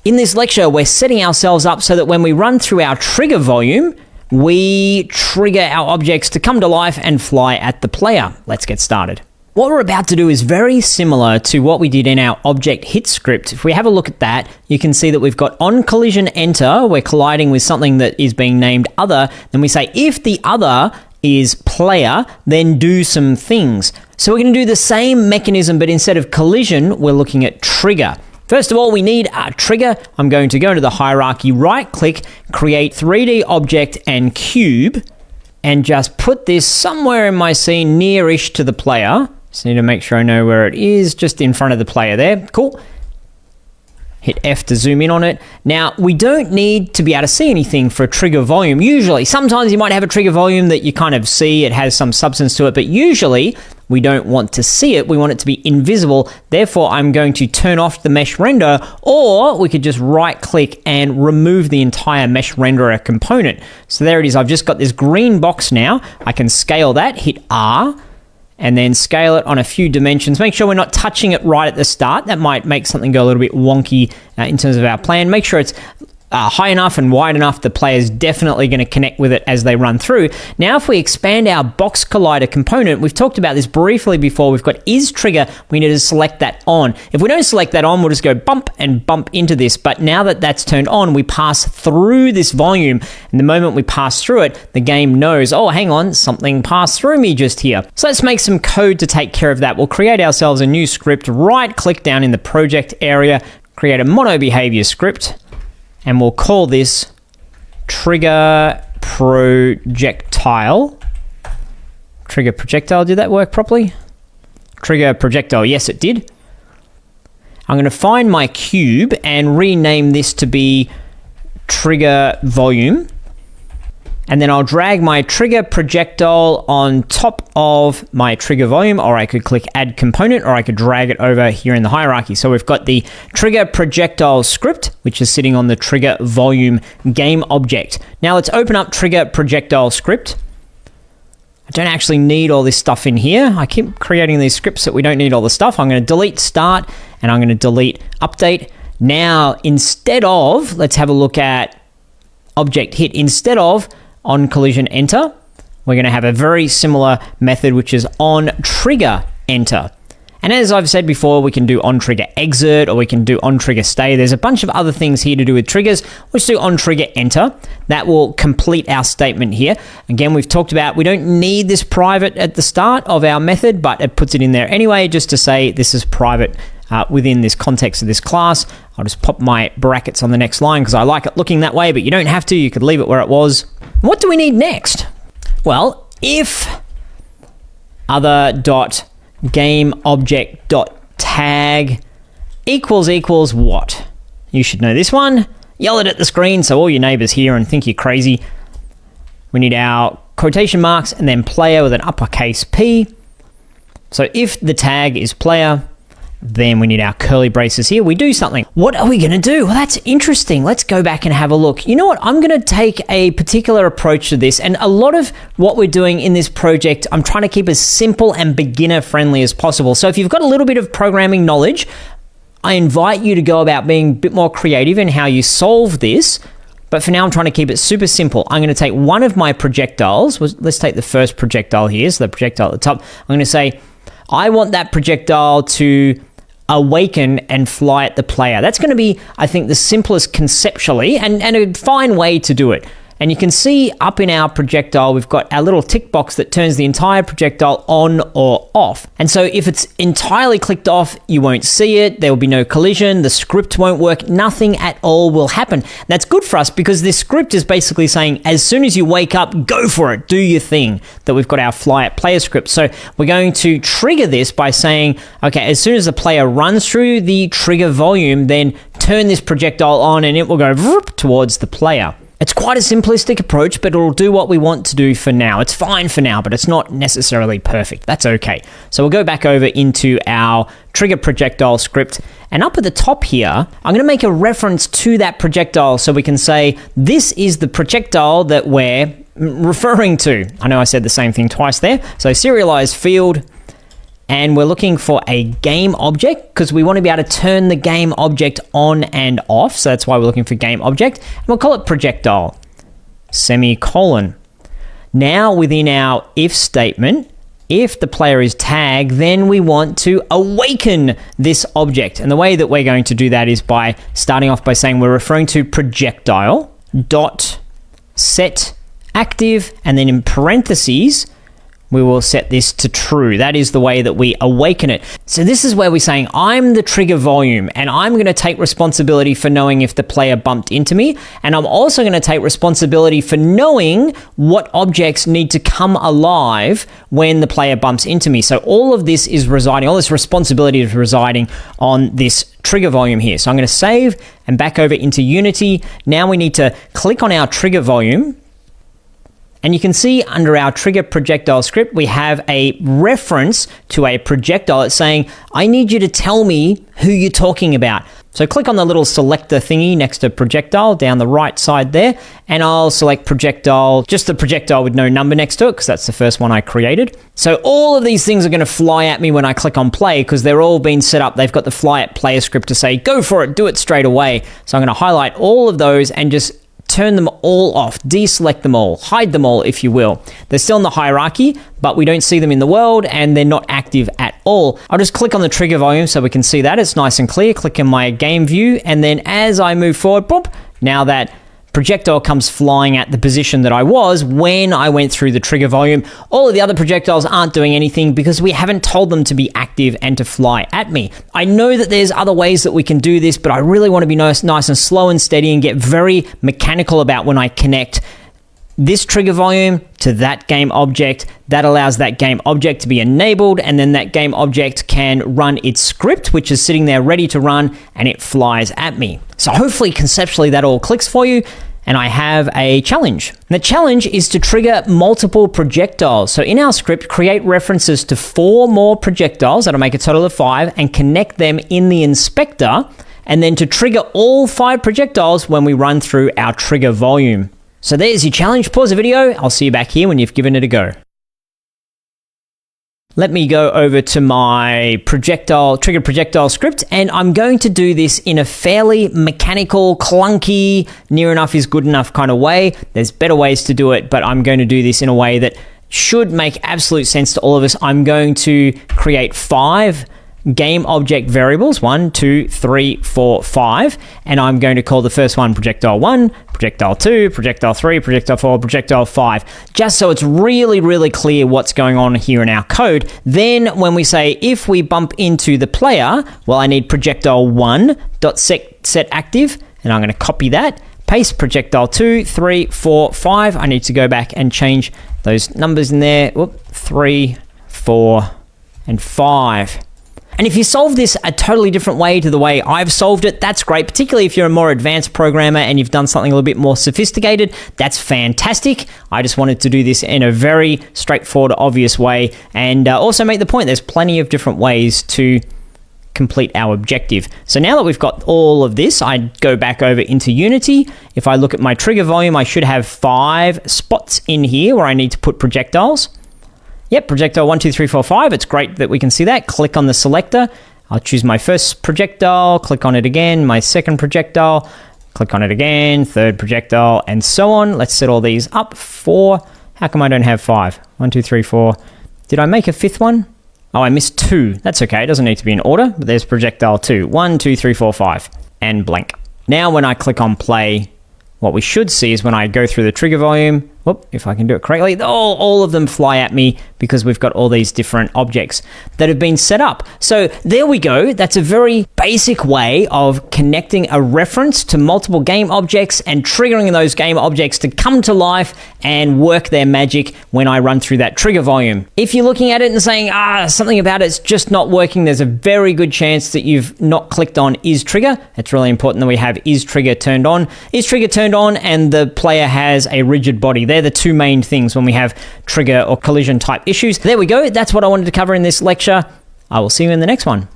In this lecture, we're setting ourselves up so that when we run through our trigger volume, we trigger our objects to come to life and fly at the player. Let's get started. What we're about to do is very similar to what we did in our object hit script. If we have a look at that, you can see that we've got OnCollisionEnter. We're colliding with something that is being named other. Then we say if the other is player, then do some things. So we're going to do the same mechanism, but instead of collision, we're looking at trigger. First of all, we need a trigger. I'm going to go into the hierarchy, right-click, create 3D object and cube, and just put this somewhere in my scene near-ish to the player. Just need to make sure I know where it is, just in front of the player there. Cool. Hit F to zoom in on it. Now, we don't need to be able to see anything for a trigger volume. Usually, sometimes you might have a trigger volume that you kind of see, it has some substance to it, but usually we don't want to see it. We want it to be invisible. Therefore, I'm going to turn off the mesh render, or we could just right click and remove the entire mesh renderer component. So there it is. I've just got this green box now. I can scale that, hit R, and then scale it on a few dimensions. Make sure we're not touching it right at the start. That might make something go a little bit wonky in terms of our plan. Make sure it's high enough and wide enough. The player's definitely going to connect with it as they run through. Now, if we expand our box collider component, we've talked about this briefly before. We've got IsTrigger. We need to select that on. If we don't select that on, we'll just go bump and bump into this. But now that that's turned on, we pass through this volume. And the moment we pass through it, the game knows, oh, hang on, something passed through me just here. So let's make some code to take care of that. We'll create ourselves a new script, right click down in the project area, create a mono behavior script, and we'll call this trigger projectile. Trigger projectile, did that work properly? Trigger projectile, yes it did. I'm going to find my cube and rename this to be trigger volume. And then I'll drag my trigger projectile on top of my trigger volume, or I could click add component, or I could drag it over here in the hierarchy. So we've got the trigger projectile script, which is sitting on the trigger volume game object. Now let's open up trigger projectile script. I don't actually need all this stuff in here. I keep creating these scripts that we don't need all the stuff. I'm going to delete start, and I'm going to delete update. Now, instead of, let's have a look at object hit. Instead of OnCollisionEnter, we're going to have a very similar method, which is OnTriggerEnter. And as I've said before, we can do OnTriggerExit, or we can do OnTriggerStay. There's a bunch of other things here to do with triggers. Let's do OnTriggerEnter. That will complete our statement here. Again, we've talked about we don't need this private at the start of our method, but it puts it in there anyway, just to say this is private within this context of this class. I'll just pop my brackets on the next line because I like it looking that way, but you don't have to. You could leave it where it was. What do we need next? Well, if other.gameObject.tag equals what? You should know this one. Yell it at the screen so all your neighbors hear and think you're crazy. We need our quotation marks and then player with an uppercase P. So if the tag is player, then we need our curly braces here. We do something. What are we going to do? Well, that's interesting. Let's go back and have a look. You know what? I'm going to take a particular approach to this. And a lot of what we're doing in this project, I'm trying to keep as simple and beginner friendly as possible. So if you've got a little bit of programming knowledge, I invite you to go about being a bit more creative in how you solve this. But for now, I'm trying to keep it super simple. I'm going to take one of my projectiles. Let's take the first projectile here. So the projectile at the top. I'm going to say, I want that projectile to awaken and fly at the player. That's going to be, I think, the simplest conceptually and a fine way to do it. And you can see up in our projectile, we've got our little tick box that turns the entire projectile on or off. And so if it's entirely clicked off, you won't see it. There will be no collision. The script won't work. Nothing at all will happen. That's good for us because this script is basically saying, as soon as you wake up, go for it. Do your thing. That we've got our fly at player script. So we're going to trigger this by saying, okay, as soon as the player runs through the trigger volume, then turn this projectile on and it will go towards the player. It's quite a simplistic approach, but it'll do what we want to do for now. It's fine for now, but it's not necessarily perfect. That's okay. So we'll go back over into our trigger projectile script. And up at the top here, I'm going to make a reference to that projectile so we can say, this is the projectile that we're referring to. I know I said the same thing twice there. So serialized field, and we're looking for a game object because we want to be able to turn the game object on and off. So that's why we're looking for game object. And we'll call it projectile, semicolon. Now within our if statement, if the player is tagged, then we want to awaken this object. And the way that we're going to do that is by starting off by saying we're referring to projectile dot set active, and then in parentheses, we will set this to true. That is the way that we awaken it. So this is where we're saying I'm the trigger volume, and I'm going to take responsibility for knowing if the player bumped into me. And I'm also going to take responsibility for knowing what objects need to come alive when the player bumps into me. So all of this is residing, all this responsibility is residing on this trigger volume here. So I'm going to save and back over into Unity. Now we need to click on our trigger volume. And you can see under our trigger projectile script, we have a reference to a projectile. It's saying, I need you to tell me who you're talking about. So click on the little selector thingy next to projectile down the right side there, and I'll select projectile, just the projectile with no number next to it, because that's the first one I created. So all of these things are going to fly at me when I click on play, because they're all been set up. They've got the fly at player script to say, go for it, do it straight away. So I'm going to highlight all of those and just turn them all off, deselect them all, hide them all, if you will. They're still in the hierarchy, but we don't see them in the world, and they're not active at all. I'll just click on the trigger volume so we can see that. It's nice and clear. Click in my game view, and then as I move forward, boop, now that projectile comes flying at the position that I was when I went through the trigger volume. All of the other projectiles aren't doing anything because we haven't told them to be active and to fly at me. I know that there's other ways that we can do this, but I really want to be nice and slow and steady and get very mechanical about when I connect this trigger volume to that game object. That allows that game object to be enabled, and then that game object can run its script, which is sitting there ready to run, and it flies at me. So hopefully conceptually that all clicks for you. And I have a challenge. And the challenge is to trigger multiple projectiles. So in our script, create references to 4 more projectiles, that'll make a total of 5, and connect them in the inspector, and then to trigger all 5 projectiles when we run through our trigger volume. So there's your challenge. Pause the video. I'll see you back here when you've given it a go. Let me go over to my trigger projectile script, and I'm going to do this in a fairly mechanical, clunky, near enough is good enough kind of way. There's better ways to do it, but I'm going to do this in a way that should make absolute sense to all of us. I'm going to create 5 game object variables, 1, 2, 3, 4, 5, and I'm going to call the first one projectile 1, projectile 2, projectile 3, projectile 4, projectile 5, just so it's really, really clear what's going on here in our code. Then when we say if we bump into the player, well, I need projectile 1 dot set active, and I'm going to copy that, paste projectile 2, 3, 4, 5. I need to go back and change those numbers in there. Whoop, 3, 4, and 5. And if you solve this a totally different way to the way I've solved it, that's great, particularly if you're a more advanced programmer and you've done something a little bit more sophisticated. That's fantastic. I just wanted to do this in a very straightforward, obvious way, and also make the point there's plenty of different ways to complete our objective. So now that we've got all of this, I go back over into Unity. If I look at my trigger volume, I should have 5 spots in here where I need to put projectiles. Yep, projectile 1, 2, 3, 4, 5. It's great that we can see that. Click on the selector. I'll choose my first projectile, click on it again, my second projectile, click on it again, third projectile, and so on. Let's set all these up. 4. How come I don't have 5? 1, 2, 3, 4. Did I make a 5th one? Oh, I missed 2. That's okay. It doesn't need to be in order, but there's projectile 2. 1, 2, 3, 4, 5, and blank. Now when I click on play, what we should see is when I go through the trigger volume, whoop, if I can do it correctly, all of them fly at me because we've got all these different objects that have been set up. So there we go. That's a very basic way of connecting a reference to multiple game objects and triggering those game objects to come to life and work their magic when I run through that trigger volume. If you're looking at it and saying, something about it's just not working, there's a very good chance that you've not clicked on IsTrigger. It's really important that we have IsTrigger turned on. IsTrigger turned on and the player has a rigid body. They're the 2 main things when we have trigger or collision type issues. There we go. That's what I wanted to cover in this lecture. I will see you in the next one.